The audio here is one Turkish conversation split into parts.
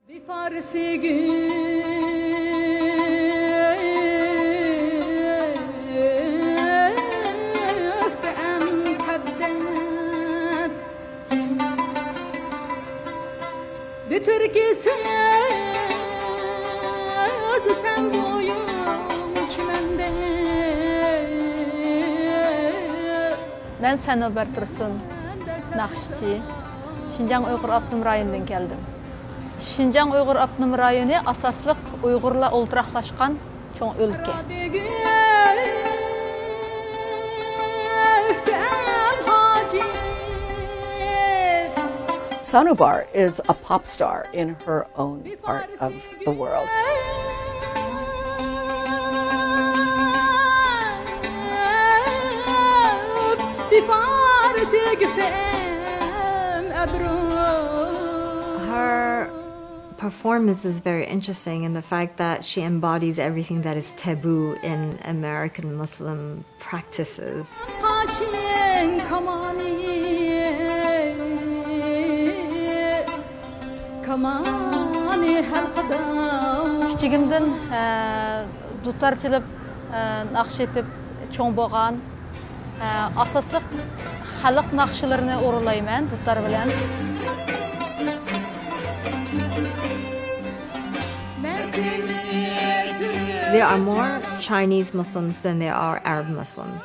Bir Farsi güfte emkedden bir Türkiye söz sen boyun çimende. Ben Sanubar Tursun, Nakşiçi, Şinjan Uyghur Abnum rayonundan geldim. Şinjan Uyghur Abnum rayonu asaslık Uygurla olturaqlaşqan çoğun ülke. Sanubar is a pop star in her own part of the world. Her performance is very interesting in the fact that she embodies everything that is taboo in American Muslim practices. Kichigimdan dutar chilib, naqsh etib cho'ng bo'lgan. Asosliq xalq naqshlarini o'rinlayman dutar bilan. There are more Chinese Muslims than there are Arab Muslims.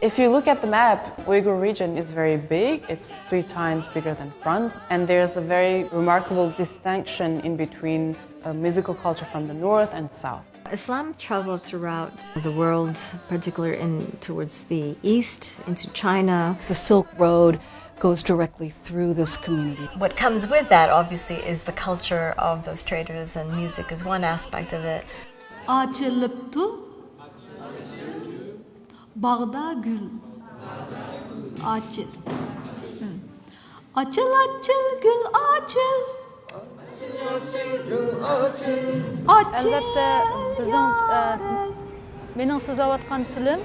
If you look at the map, Uyghur region is very big. It's 3 times bigger than France. And there's a very remarkable distinction in between musical culture from the north and south. Islam traveled throughout the world, particularly towards the east, into China. The Silk Road goes directly through this community. What comes with that, obviously, is the culture of those traders, and music is one aspect of it. Açılıptı bağda gül açıl. Açıl açıl gül açıl. Albatta bizning mening so'zlayotgan tilim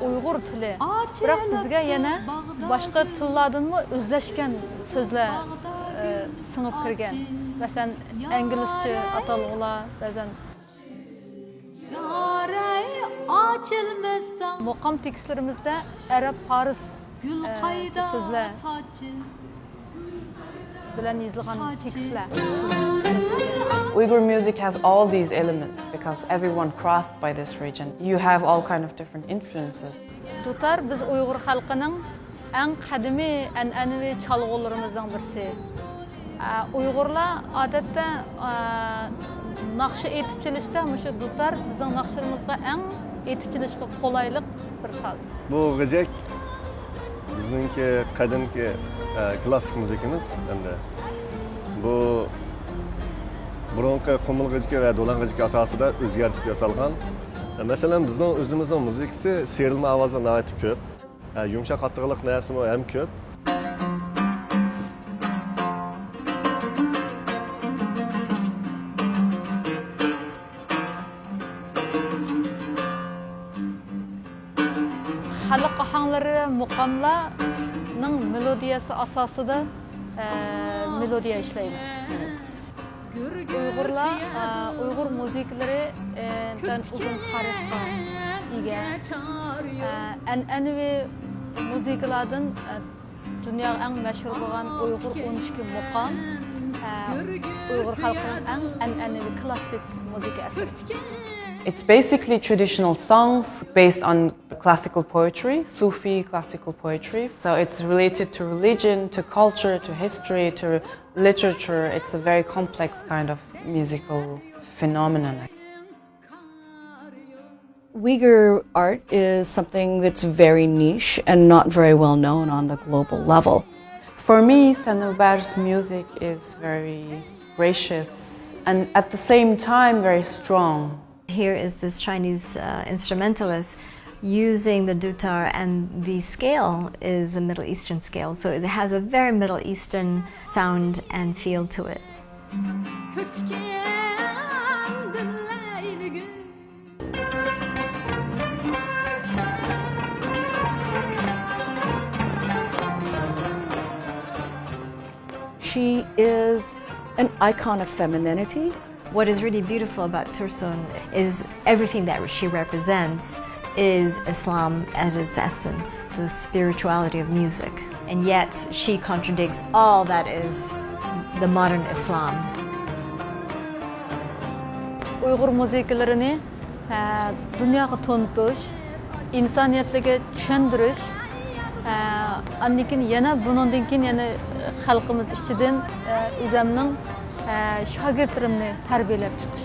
Uyg'ur tili. Biroq bizga yana boshqa tillardanmi o'zlashgan so'zlar singib kirgan. Masalan, inglizcha atalg'ular, ba'zan muqam tekstlarimizda arab faris so'zlar bilan yozilgan tekstlar. Uyghur music has all these elements because everyone crossed by this region. You have all kind of different influences. Dutar biz Uyg'ur xalqining eng qadimiy an'anaviy chalg'ularimizdan birisi. Uyg'urlar odatda naqshi etib kelishda mushu dutar bizning naqshlarimizga eng etib kelishga qolaylik bir so'z. Bu g'ijak bizningki qadimki klassik muzikamiz endi. Bu burunqi qumul g'ijki va do'lan g'ijki asosida o'zgartib yasalgan. Masalan, bizning o'zimizning muzikasi serilma ovozda nihoyat ko'p. Yumshoq qattiqlik narsami ham ko'p. Xalq ohanglari, muqamlarning melodiyasi asosida melodiya ishlaydi. Uyg'urlar, Uyg'ur musiqalaridan uzun tarixga ega. An'anaviy musiqalardan dunyoda eng mashhur bo'lgan Uyg'ur 12 muqam Uyg'ur xalqining eng an'anaviy klassik musiqa asari. It's basically traditional songs based on classical poetry, Sufi classical poetry. So it's related to religion, to culture, to history, to literature. It's a very complex kind of musical phenomenon. Uyghur art is something that's very niche and not very well known on the global level. For me, Sanubar's music is very gracious and at the same time very strong. Here is this Chinese instrumentalist using the dutar, and the scale is a Middle Eastern scale, so it has a very Middle Eastern sound and feel to it. She is an icon of femininity. What is really beautiful about Tursun is everything that she represents is Islam as its essence, the spirituality of music. And yet she contradicts all that is the modern Islam. Uyghur müziklerini dünyaya tanıtış, insaniyetliğe düşündürüş, annekin yana bunundan keyin yana halkımız içinden özümün şagirdlerimni tarbiyelep çıkış.